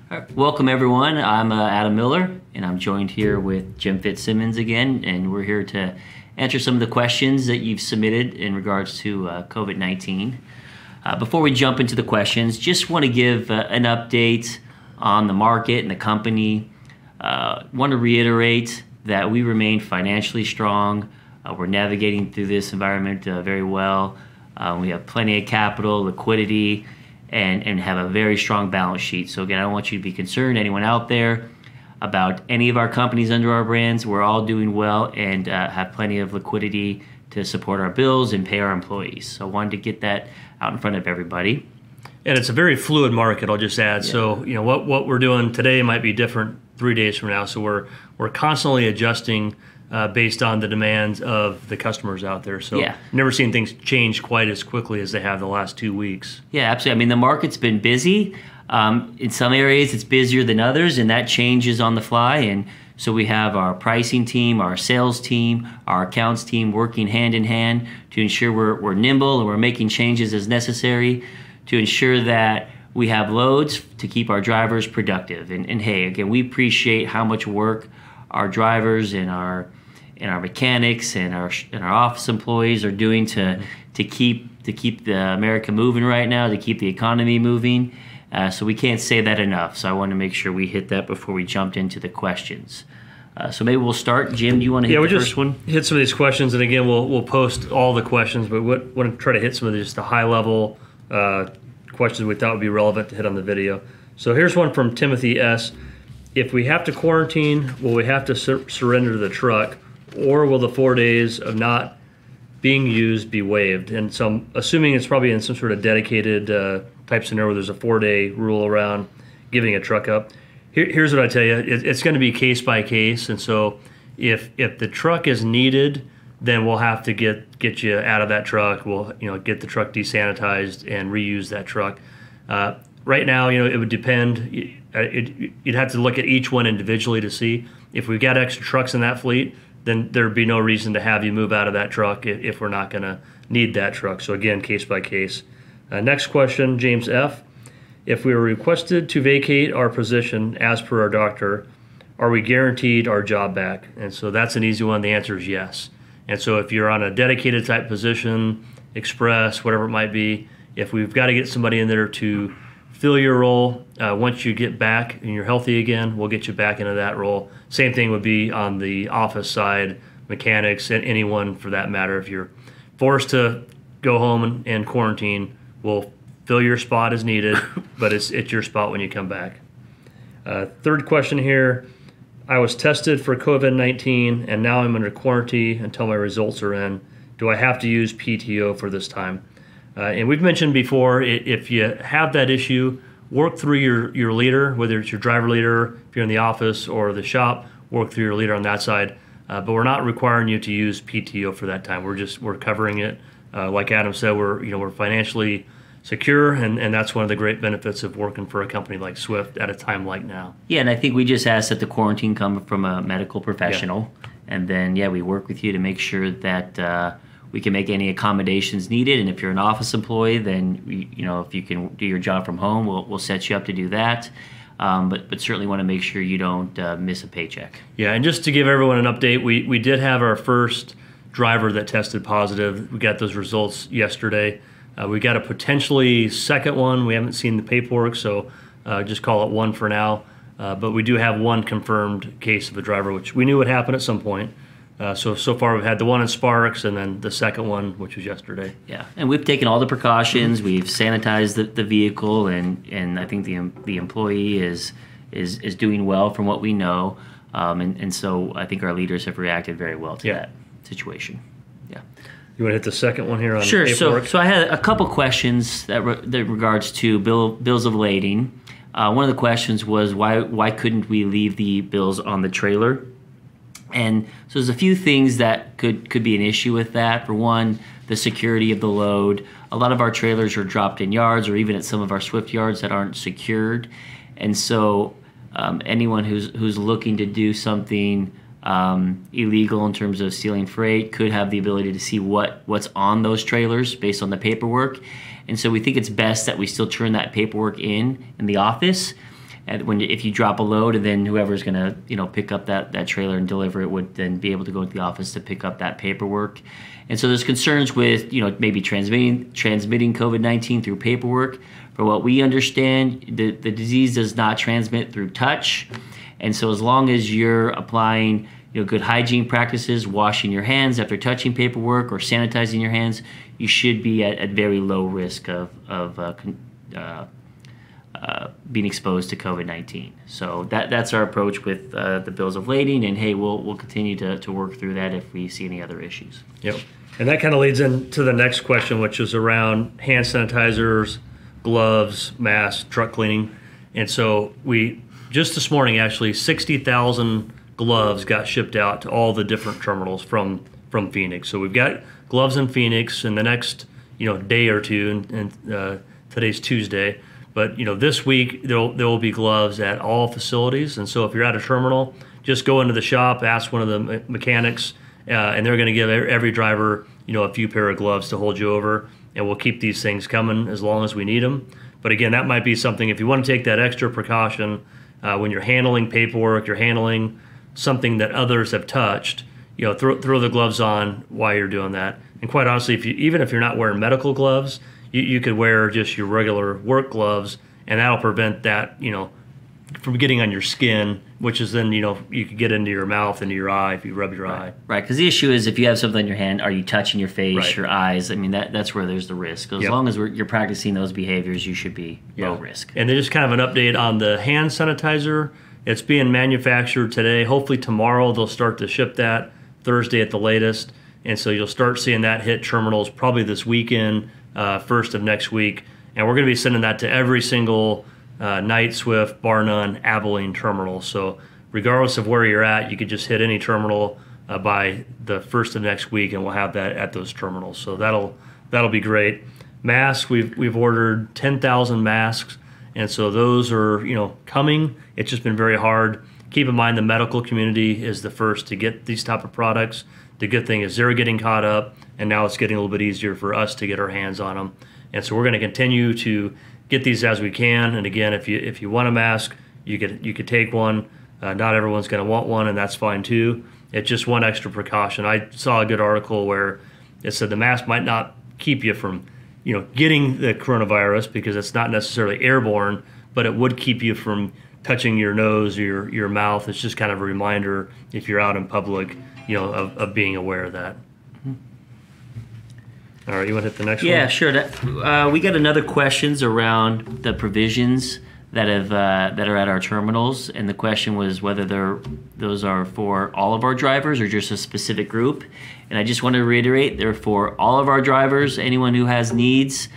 All right. Welcome everyone. I'm Adam Miller, and I'm joined here with Jim Fitzsimmons again, and we're here to answer some of the questions that you've submitted in regards to COVID-19. Before we jump into the questions, just want to give an update on the market and the company. Want to reiterate that we remain financially strong. We're navigating through this environment very well. We have plenty of capital, liquidity, and have a very strong balance sheet. So again, I don't want you to be concerned, anyone out there, about any of our companies under our brands. We're all doing well and have plenty of liquidity to support our bills and pay our employees. So I wanted to get that out in front of everybody. And it's a very fluid market, I'll just add. Yeah. So what we're doing today might be different 3 days from now. So we're constantly adjusting based on the demands of the customers out there. So never seen things change quite as quickly as they have the last 2 weeks. Yeah, absolutely. I mean, the market's been busy. In some areas, it's busier than others, and that changes on the fly. And so we have our pricing team, our sales team, our accounts team working hand in hand to ensure we're nimble and we're making changes as necessary to ensure that we have loads to keep our drivers productive. And hey, again, we appreciate how much work our drivers and our mechanics and our office employees are doing to keep the America moving right now, to keep the economy moving. So we can't say that enough. So I want to make sure we hit that before we jumped into the questions. So maybe we'll start. Jim, do you want to hit the first one? Hit some of these questions, and again, we'll post all the questions, but we want to try to hit some of just the high level questions we thought would be relevant to hit on the video. So here's one from Timothy S. If we have to quarantine, will we have to surrender the truck, or will the 4 days of not being used be waived? And so I'm assuming it's probably in some sort of dedicated type scenario where there's a 4-day rule around giving a truck up. Here's what I tell you. It's going to be case by case. And so if the truck is needed, then we'll have to get you out of that truck. We'll get the truck desanitized and reuse that truck. Right now, it would depend. You'd have to look at each one individually to see. If we've got extra trucks in that fleet, then there'd be no reason to have you move out of that truck if we're not going to need that truck. So again, case by case. Next question, James F. If we were requested to vacate our position as per our doctor, are we guaranteed our job back? And so that's an easy one. The answer is yes. And so if you're on a dedicated type position, express, whatever it might be, if we've got to get somebody in there to fill your role, once you get back and you're healthy again, we'll get you back into that role. Same thing would be on the office side, mechanics, and anyone for that matter. If you're forced to go home and quarantine, we'll fill your spot as needed, but it's your spot when you come back. Third question here. I was tested for COVID-19 and now I'm under quarantine until my results are in. Do I have to use PTO for this time? And we've mentioned before, if you have that issue, work through your leader, whether it's your driver leader, if you're in the office or the shop, work through your leader on that side. But we're not requiring you to use PTO for that time. We're covering it. Like Adam said, we're financially secure, and that's one of the great benefits of working for a company like Swift at a time like now. Yeah, and I think we just ask that the quarantine come from a medical professional, and then we work with you to make sure that we can make any accommodations needed. And if you're an office employee, then if you can do your job from home, we'll set you up to do that. But certainly want to make sure you don't miss a paycheck. Yeah, and just to give everyone an update, we did have our first driver that tested positive. We got those results yesterday. We got a potentially second one. We haven't seen the paperwork, so just call it one for now. But we do have one confirmed case of a driver, which we knew would happen at some point. So far we've had the one in Sparks and then the second one, which was yesterday. Yeah, and we've taken all the precautions. We've sanitized the vehicle, and I think the employee is doing well from what we know. And so I think our leaders have reacted very well to that situation. Yeah. You want to hit the second one here on Sure. paperwork? So I had a couple questions that regards to bills of lading. One of the questions was why couldn't we leave the bills on the trailer? And so there's a few things that could be an issue with that. For one, the security of the load. A lot of our trailers are dropped in yards or even at some of our Swift yards that aren't secured. And so anyone who's looking to do something illegal in terms of stealing freight could have the ability to see what's on those trailers based on the paperwork. And so we think it's best that we still turn that paperwork in the office. And if you drop a load, and then whoever's going to pick up that trailer and deliver it would then be able to go to the office to pick up that paperwork. And so there's concerns with maybe transmitting COVID-19 through paperwork. From what we understand, the disease does not transmit through touch. And so as long as you're applying good hygiene practices, washing your hands after touching paperwork or sanitizing your hands, you should be at very low risk of being exposed to COVID-19. So that's our approach with the bills of lading, and hey, we'll continue to work through that if we see any other issues. Yep. And that kind of leads into the next question, which is around hand sanitizers, gloves, masks, truck cleaning. And so we just this morning, actually, 60,000 gloves got shipped out to all the different terminals from Phoenix. So we've got gloves in Phoenix in the next day or two, and today's Tuesday. But this week there will be gloves at all facilities. And so if you're at a terminal, just go into the shop, ask one of the mechanics, and they're going to give every driver a few pair of gloves to hold you over. And we'll keep these things coming as long as we need them. But again, that might be something, if you want to take that extra precaution when you're handling paperwork, you're handling something that others have touched, throw the gloves on while you're doing that. And quite honestly, even if you're not wearing medical gloves, you could wear just your regular work gloves, and that'll prevent that, from getting on your skin, which is then, you could get into your mouth, into your eye if you rub your eye. Right, because the issue is if you have something in your hand, are you touching your face, your eyes? I mean, that's where there's the risk. As long as you're practicing those behaviors, you should be low risk. And then just kind of an update on the hand sanitizer. It's being manufactured today. Hopefully tomorrow they'll start to ship that, Thursday at the latest. And so you'll start seeing that hit terminals probably this weekend, first of next week. And we're going to be sending that to every single Knight, Swift, bar none, Abilene terminal. So regardless of where you're at, you could just hit any terminal by the first of next week, and we'll have that at those terminals. So that'll be great. Masks, we've ordered 10,000 masks, and so those are coming. It's just been very hard. Keep in mind the medical community is the first to get these type of products. The good thing is they're getting caught up, and now it's getting a little bit easier for us to get our hands on them. And so we're going to continue to get these as we can. And again, if you want a mask, you could take one. Not everyone's going to want one, and that's fine too. It's just one extra precaution. I saw a good article where it said the mask might not keep you from getting the coronavirus because it's not necessarily airborne, but it would keep you from touching your nose or your mouth. It's just kind of a reminder if you're out in public, of being aware of that. All right, you want to hit the next one? Yeah, sure. We got another questions around the provisions that are at our terminals, and the question was whether those are for all of our drivers or just a specific group. And I just want to reiterate, they're for all of our drivers, anyone who has needs.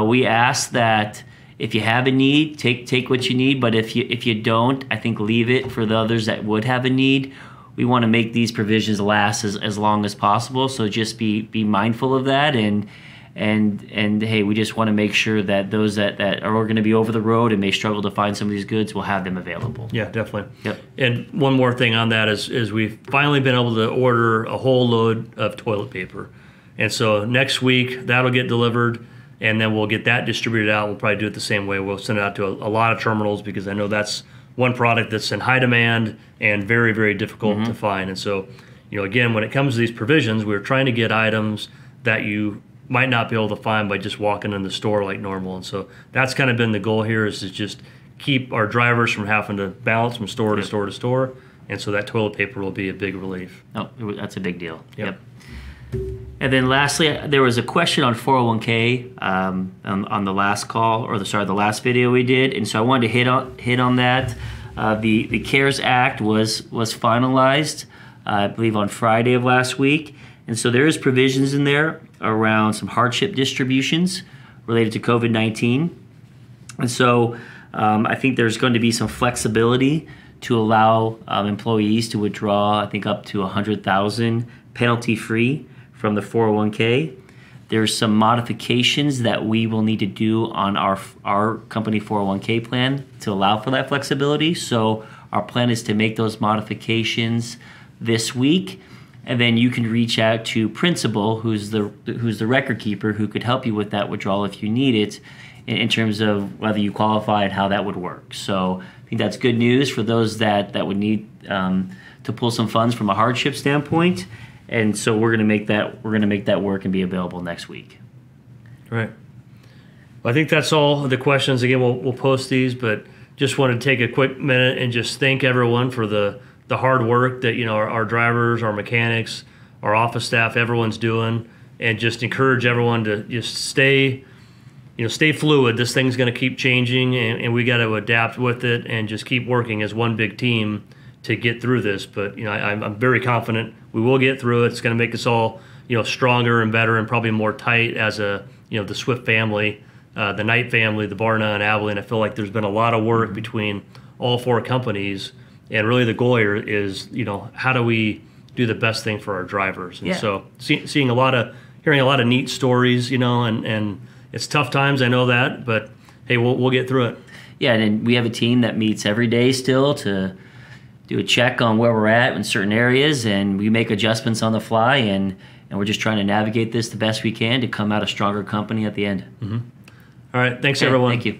We ask that if you have a need, take what you need, but if you don't, I think leave it for the others that would have a need. We want to make these provisions last as long as possible, so just be mindful of that, and hey, we just want to make sure that those that are going to be over the road and may struggle to find some of these goods will have them available. Yeah, definitely. Yep. And one more thing on that is we've finally been able to order a whole load of toilet paper, and so next week that'll get delivered, and then we'll get that distributed out. We'll probably do it the same way. We'll send it out to a lot of terminals because I know that's one product that's in high demand and very, very difficult to find. And so, again, when it comes to these provisions, we're trying to get items that you might not be able to find by just walking in the store like normal. And so that's kind of been the goal here, is to just keep our drivers from having to bounce from store to store to store. And so that toilet paper will be a big relief. Oh, that's a big deal. Yep. And then lastly, there was a question on 401k on the last call, or the last video we did, and so I wanted to hit on that. The CARES Act was finalized, I believe, on Friday of last week, and so there is provisions in there around some hardship distributions related to COVID-19, and so I think there's going to be some flexibility to allow employees to withdraw, I think, up to $100,000 penalty-free from the 401k. There's some modifications that we will need to do on our company 401k plan to allow for that flexibility. So our plan is to make those modifications this week, and then you can reach out to Principal, who's the record keeper, who could help you with that withdrawal if you need it, in terms of whether you qualify and how that would work. So think that's good news for those that would need to pull some funds from a hardship standpoint. And so we're going to make that work and be available next week. Right. Well, I think that's all the questions. Again, we'll post these, but just want to take a quick minute and just thank everyone for the hard work that our drivers, our mechanics, our office staff, everyone's doing, and just encourage everyone to just stay fluid. This thing's going to keep changing, and we got to adapt with it and just keep working as one big team to get through this. But I'm very confident we will get through it. It's going to make us all stronger and better, and probably more tight as the Swift family, the Knight family, the Barna and Abilene. I feel like there's been a lot of work between all four companies, and really the goal here is how do we do the best thing for our drivers. And so hearing a lot of neat stories, and it's tough times, I know that, but hey, we'll get through it. Yeah, and we have a team that meets every day still to do a check on where we're at in certain areas, and we make adjustments on the fly, and we're just trying to navigate this the best we can to come out a stronger company at the end. Mm-hmm. All right, thanks everyone. Thank you.